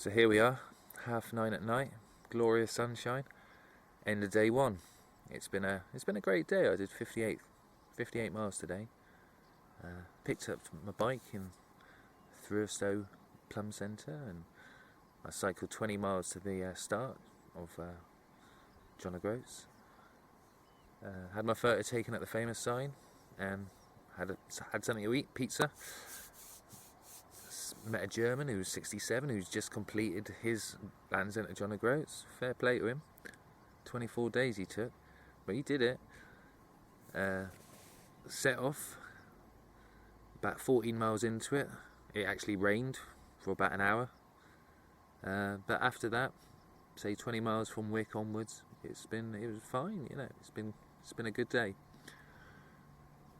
So here we are, 9:30 at night, glorious sunshine, end of day one. It's been a great day. I did 58 miles today. Picked up my bike in Thurso Plum Centre, and I cycled 20 miles to the start of Groats. Had my photo taken at the famous sign, and had something to eat, pizza. Met a German who was 67, who's just completed his Landsend at Groats. Fair play to him. 24 days he took, but he did it. Set off about 14 miles into it. It actually rained for about an hour, but after that, say 20 miles from Wick onwards, it was fine. It's been a good day.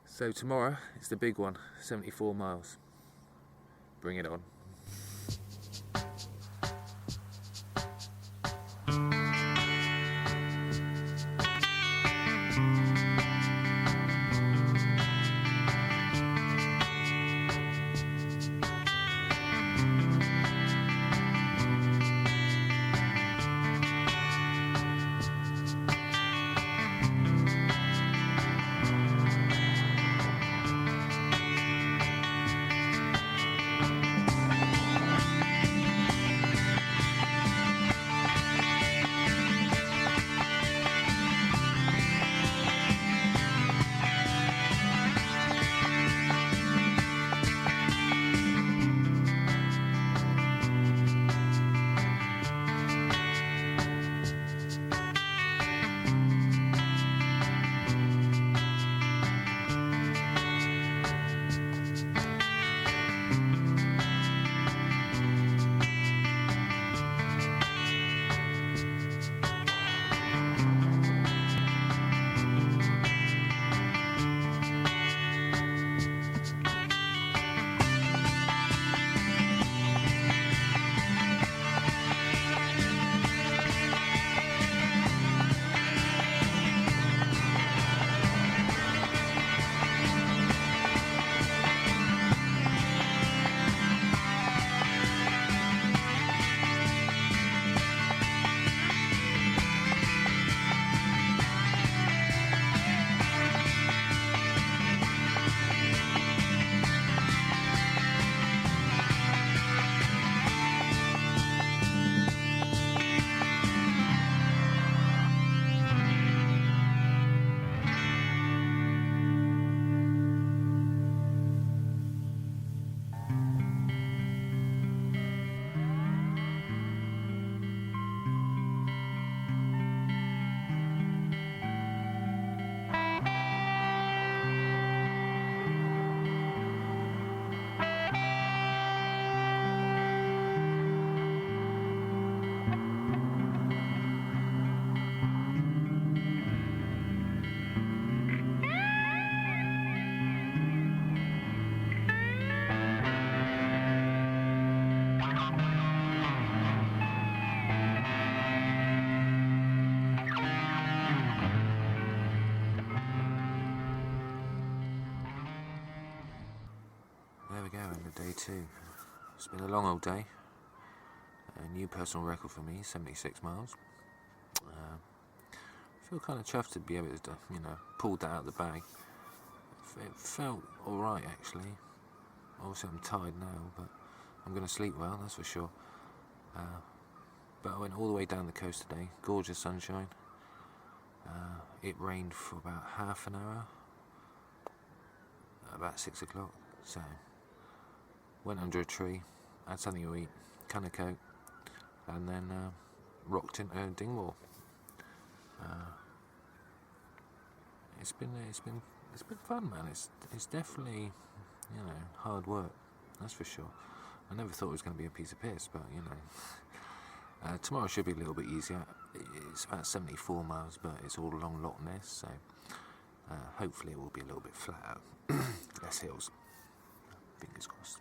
So tomorrow it's the big one, 74 miles. Bring it on. There we go, end of day two. It's been a long old day. A new personal record for me, 76 miles. I feel kind of chuffed to be able to, pull that out of the bag. It felt alright actually. Obviously I'm tired now, but I'm going to sleep well, that's for sure. But I went all the way down the coast today, gorgeous sunshine. It rained for about half an hour, about 6 o'clock, so went under a tree, had something to eat, can of coke, and then rocked into Dingwall. It's been fun, man. It's definitely, you know, hard work, that's for sure. I never thought it was going to be a piece of piss, but you know, tomorrow should be a little bit easier. It's about 74 miles, but it's all along Loch Ness, so hopefully it will be a little bit flatter, less hills. Fingers crossed.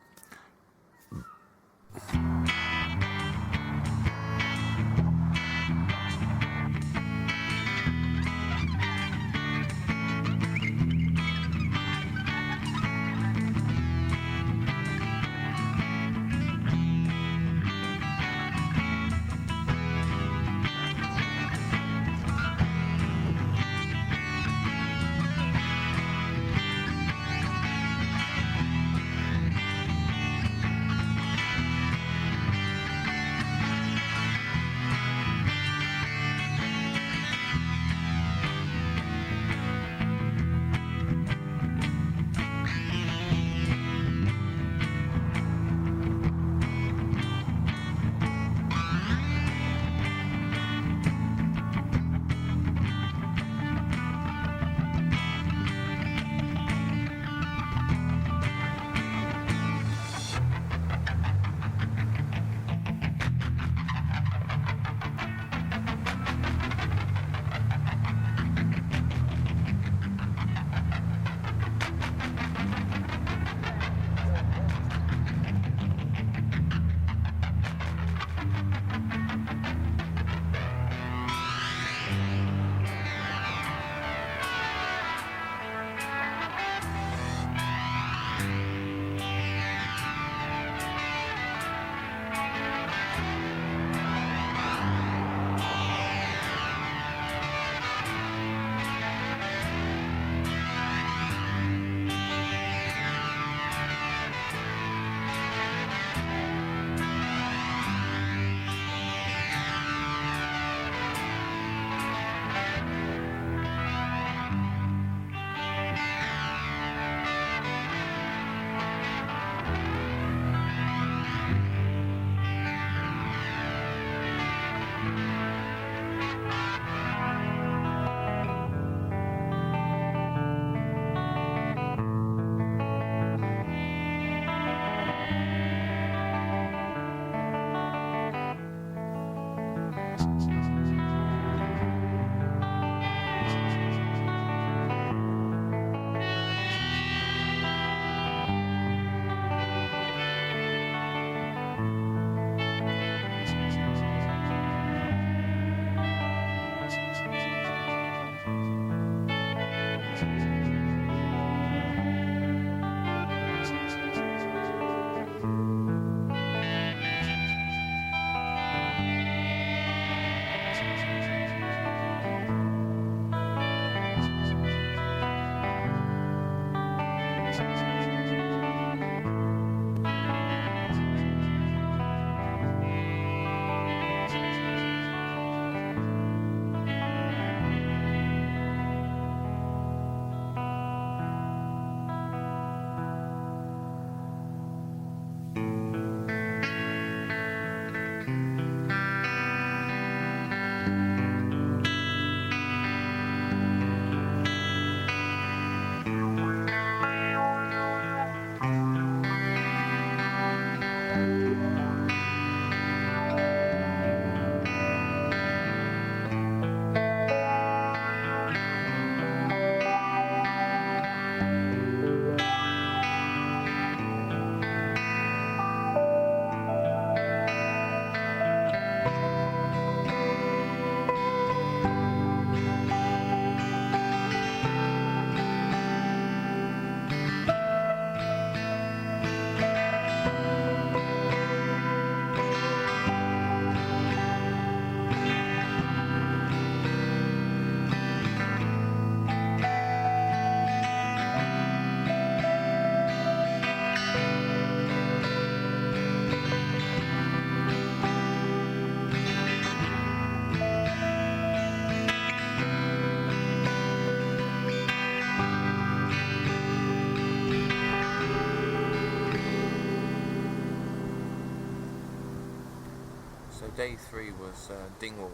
So day 3 was Dingwall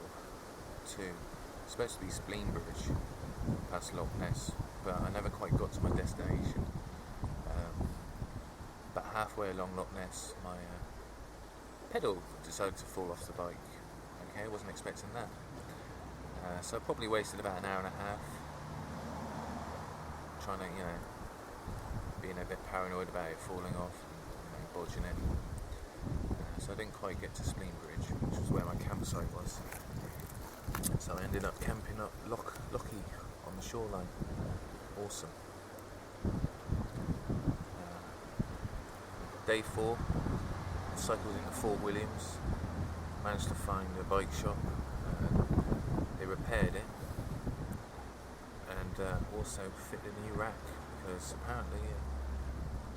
to supposed to be Spleenbridge past Loch Ness, but I never quite got to my destination. But halfway along Loch Ness, my pedal decided to fall off the bike. Okay, I wasn't expecting that. So I probably wasted about an hour and a half trying to, being a bit paranoid about it falling off, bodging it. So I didn't quite get to Spleenbridge, which was where my campsite was. So I ended up camping up Lochie on the shoreline. Awesome. Day 4, I cycled into Fort Williams, managed to find a bike shop. They repaired it and also fitted a new rack, because apparently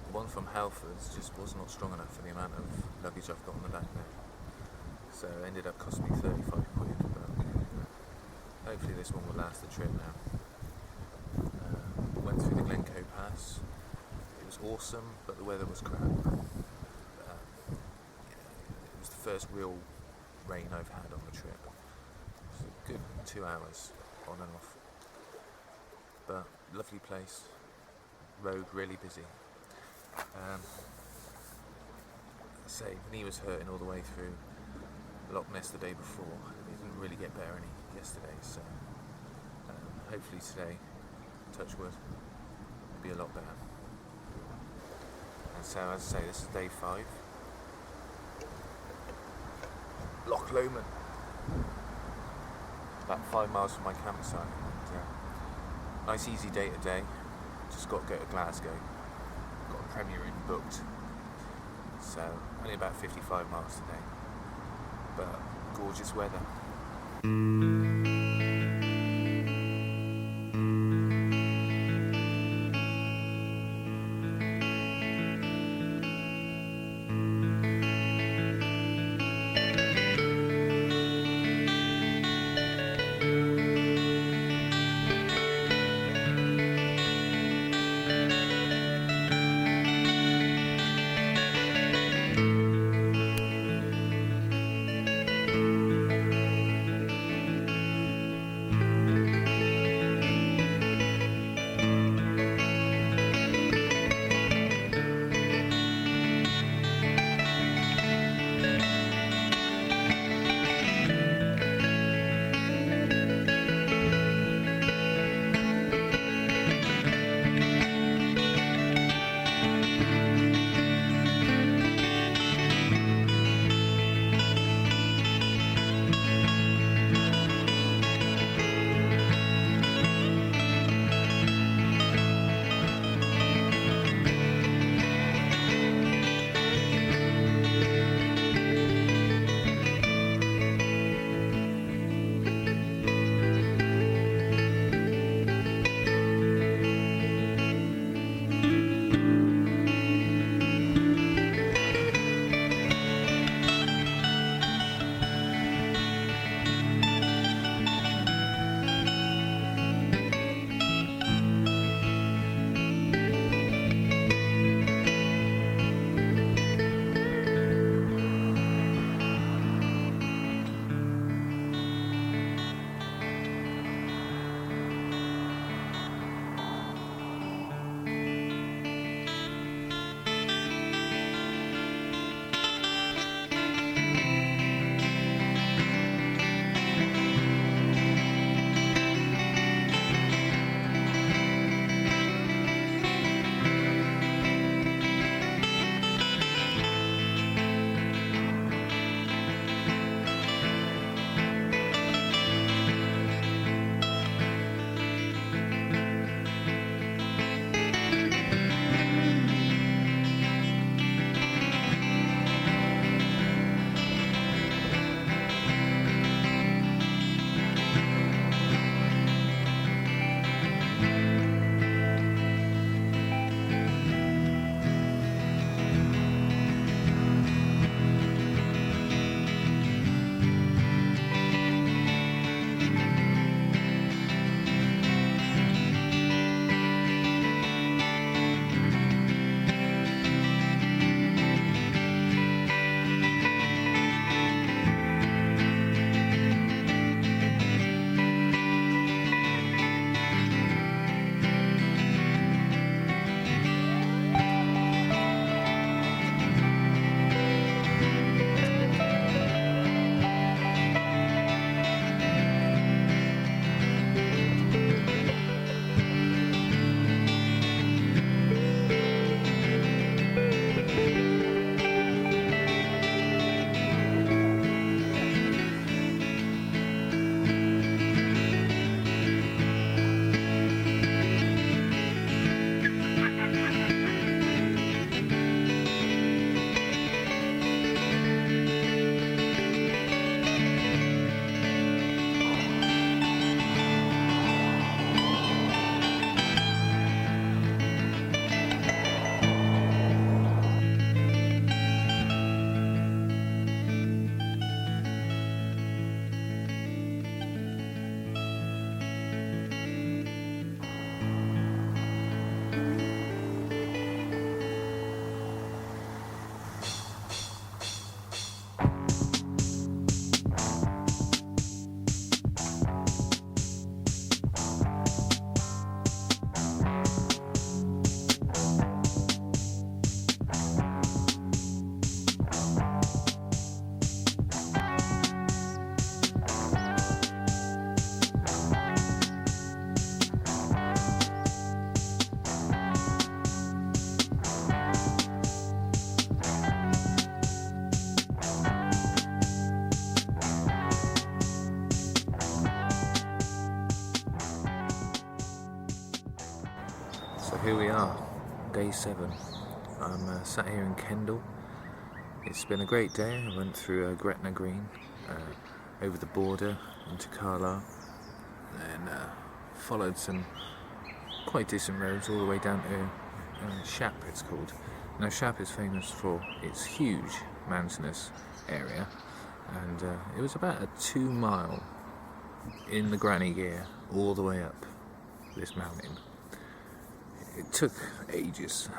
the one from Halfords just was not strong enough for the amount of luggage I've got on the back there. So it ended up costing me 35 quid, but hopefully this one will last the trip now. Went through the Glencoe Pass. It was awesome, but the weather was crap. It was the first real rain I've had on the trip. It was a good 2 hours on and off. But lovely place. Road really busy. My knee was hurting all the way through Loch Ness the day before. It didn't really get better any yesterday, so hopefully today, touch wood, it'll be a lot better. And so, as I say, this is day 5. Loch Lomond, about 5 miles from my campsite. And, nice easy day today. Just got to go to Glasgow. Got a Premier Inn booked. So only about 55 miles today, but gorgeous weather. So here we are, day 7. I'm sat here in Kendal. It's been a great day. I went through Gretna Green, over the border into Carlisle, and followed some quite decent roads all the way down to Shap, it's called. Now Shap is famous for its huge mountainous area, and it was about a 2-mile in the granny gear all the way up this mountain. It took ages.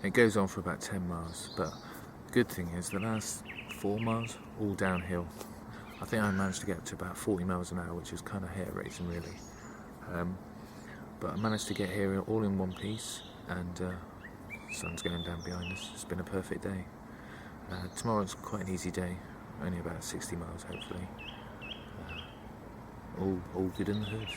It goes on for about 10 miles, but the good thing is the last 4 miles all downhill. I think I managed to get up to about 40 miles an hour, which is kind of hair-raising really. But I managed to get here all in one piece, and the sun's going down behind us. It's been a perfect day. Tomorrow's quite an easy day, only about 60 miles hopefully. All good in the hood.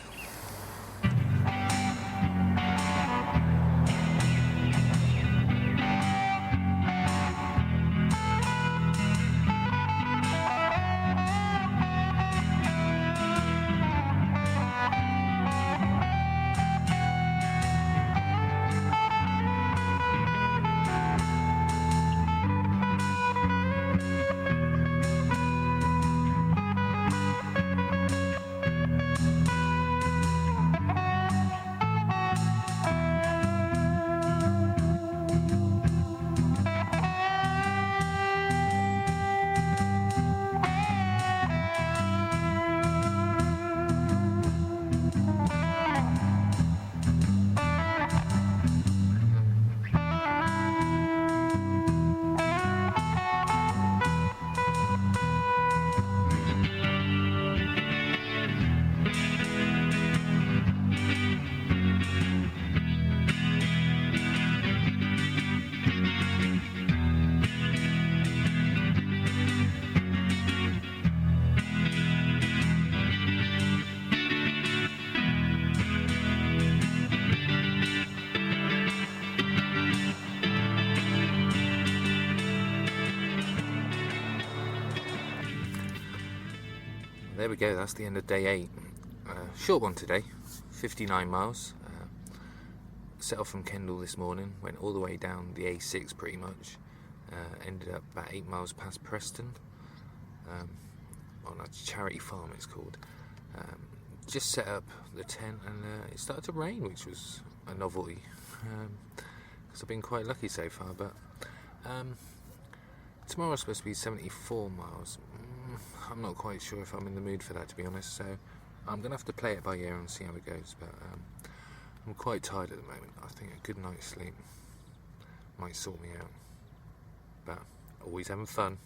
There we go, that's the end of day 8. Short one today, 59 miles. Set off from Kendal this morning, went all the way down the A6 pretty much. Ended up about 8 miles past Preston, on a charity farm it's called. Just set up the tent, and it started to rain, which was a novelty, because I've been quite lucky so far. But tomorrow's supposed to be 74 miles. I'm not quite sure if I'm in the mood for that, to be honest, so I'm going to have to play it by ear and see how it goes. But I'm quite tired at the moment. I think a good night's sleep might sort me out. But always having fun.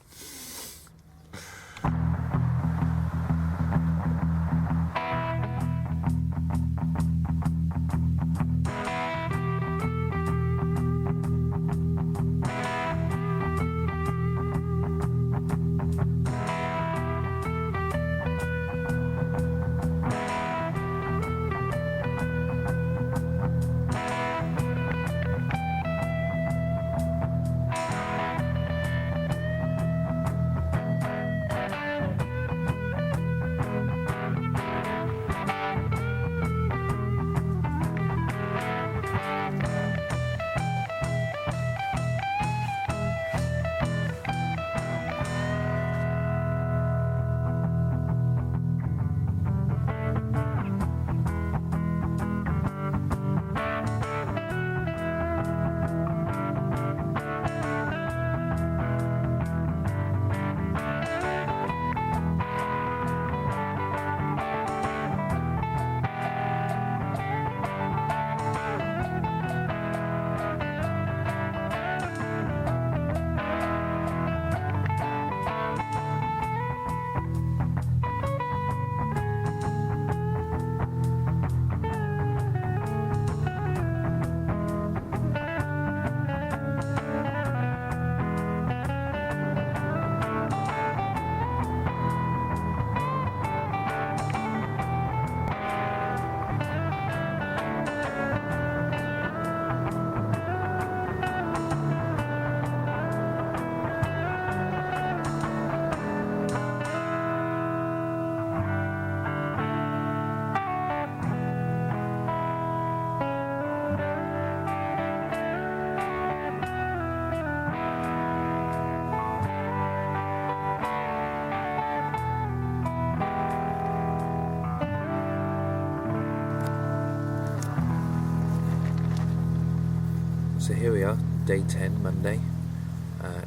So here we are, day 10, Monday.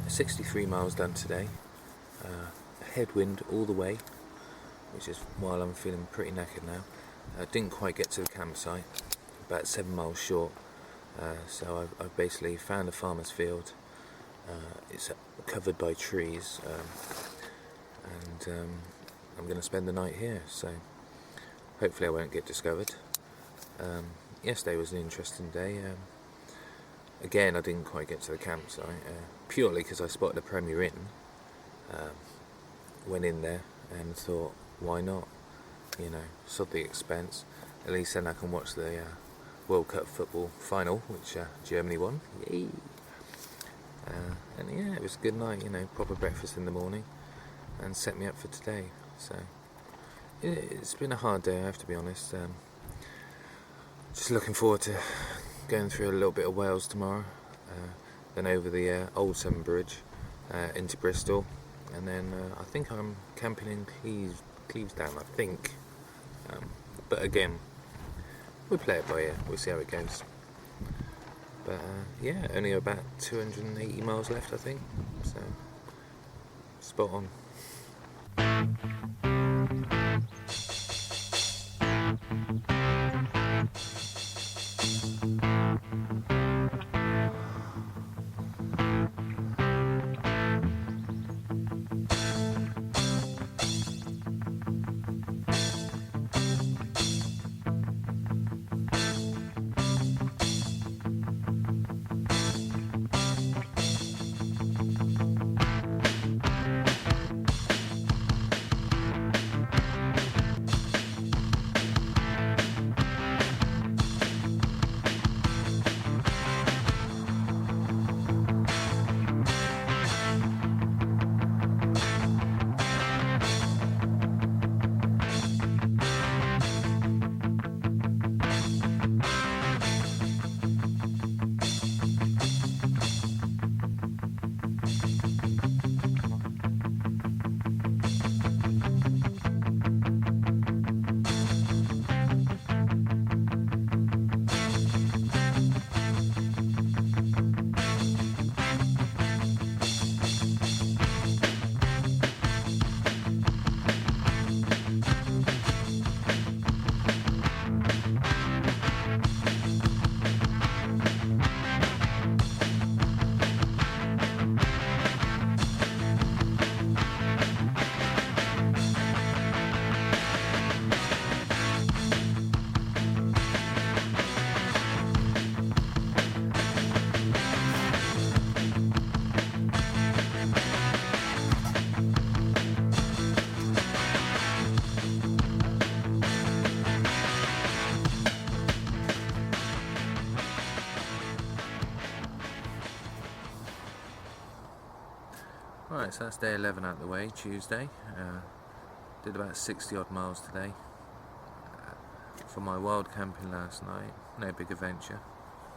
63 miles done today. Headwind all the way, which is why I'm feeling pretty knackered now. Didn't quite get to the campsite, about 7 miles short. So I've basically found a farmer's field. It's covered by trees, and I'm going to spend the night here. So hopefully I won't get discovered. Yesterday was an interesting day. Again, I didn't quite get to the campsite, purely because I spotted a Premier Inn. Went in there and thought, why not? Sod the expense. At least then I can watch the World Cup football final, which Germany won. Yay! And yeah, it was a good night, proper breakfast in the morning, and set me up for today. So it's been a hard day, I have to be honest. Just looking forward to going through a little bit of Wales tomorrow, then over the Old Severn Bridge into Bristol, and then I think I'm camping in Clevedon, I think. But again, we'll play it by ear, we'll see how it goes. But yeah, only about 280 miles left, I think, so spot on. Right, so that's day 11 out of the way, Tuesday. Did about 60 odd miles today. For my wild camping last night, no big adventure.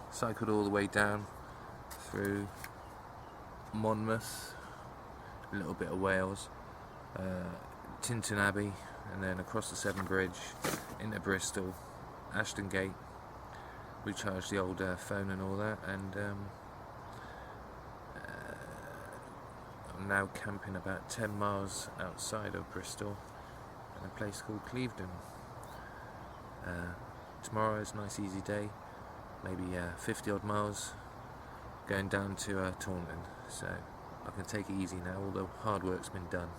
Cycled all the way down through Monmouth, a little bit of Wales, Tintern Abbey, and then across the Severn Bridge into Bristol, Ashton Gate. Recharged the old phone and all that, and I'm now camping about 10 miles outside of Bristol in a place called Clevedon. Tomorrow is a nice easy day, maybe 50 odd miles going down to Taunton, so I can take it easy now, all the hard work's been done.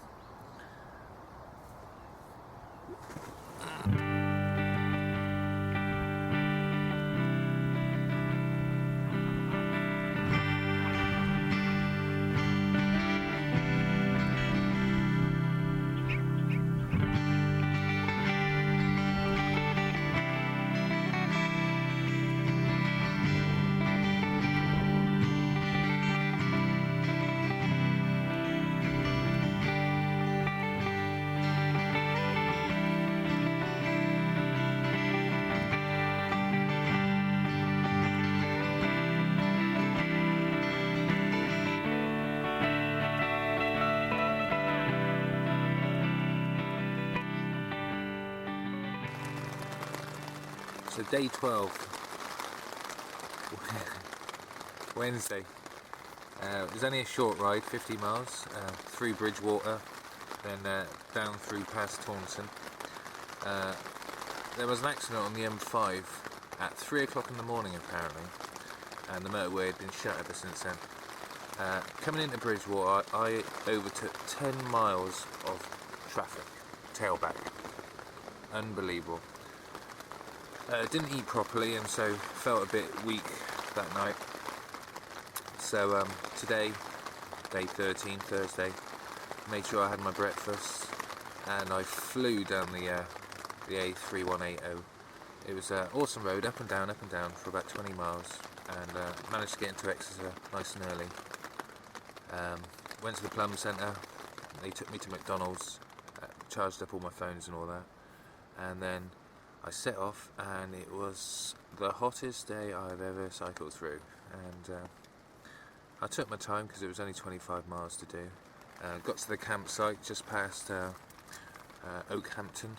So day 12, Wednesday. It was only a short ride, 50 miles, through Bridgewater, then down through past Taunton. There was an accident on the M5 at 3 o'clock in the morning apparently, and the motorway had been shut ever since then. Coming into Bridgewater, I overtook 10 miles of traffic, tailback. Unbelievable. Didn't eat properly and so felt a bit weak that night. So today, day 13, Thursday, made sure I had my breakfast and I flew down the A3180. It was an awesome road, up and down for about 20 miles, and managed to get into Exeter nice and early. Went to the plum centre, they took me to McDonald's, charged up all my phones and all that, and then I set off, and it was the hottest day I've ever cycled through, and I took my time because it was only 25 miles to do. Got to the campsite just past Oakhampton,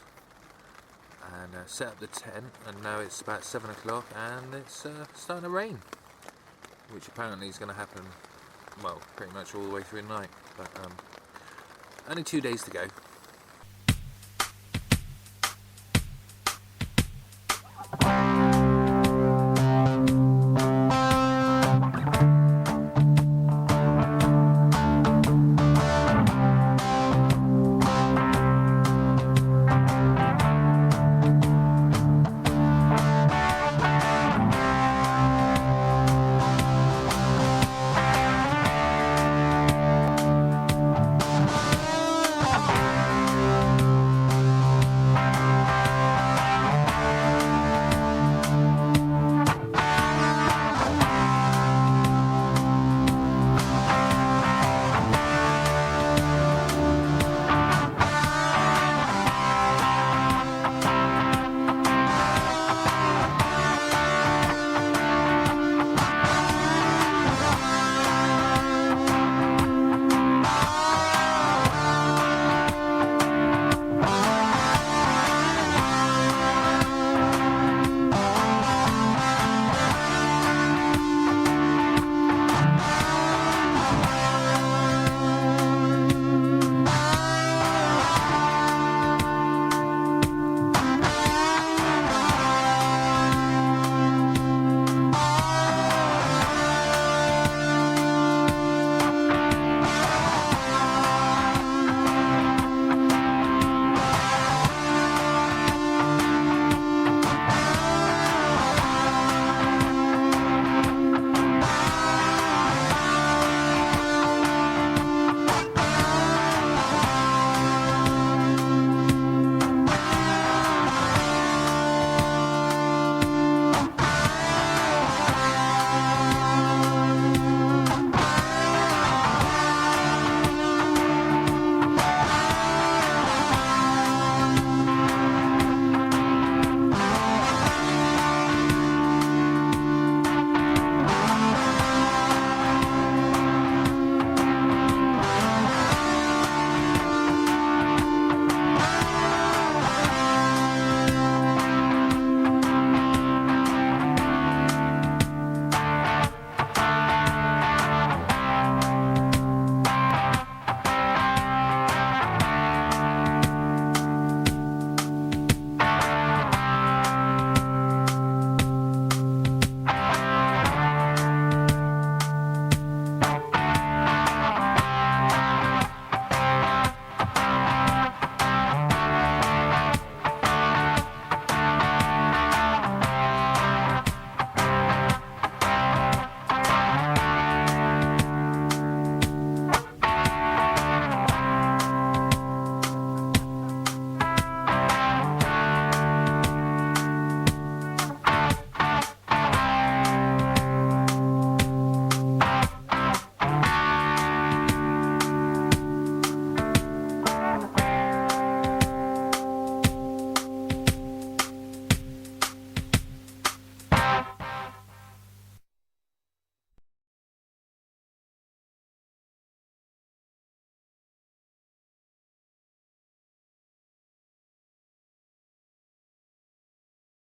and set up the tent, and now it's about 7 o'clock and it's starting to rain, which apparently is going to happen, well, pretty much all the way through the night, but only 2 days to go.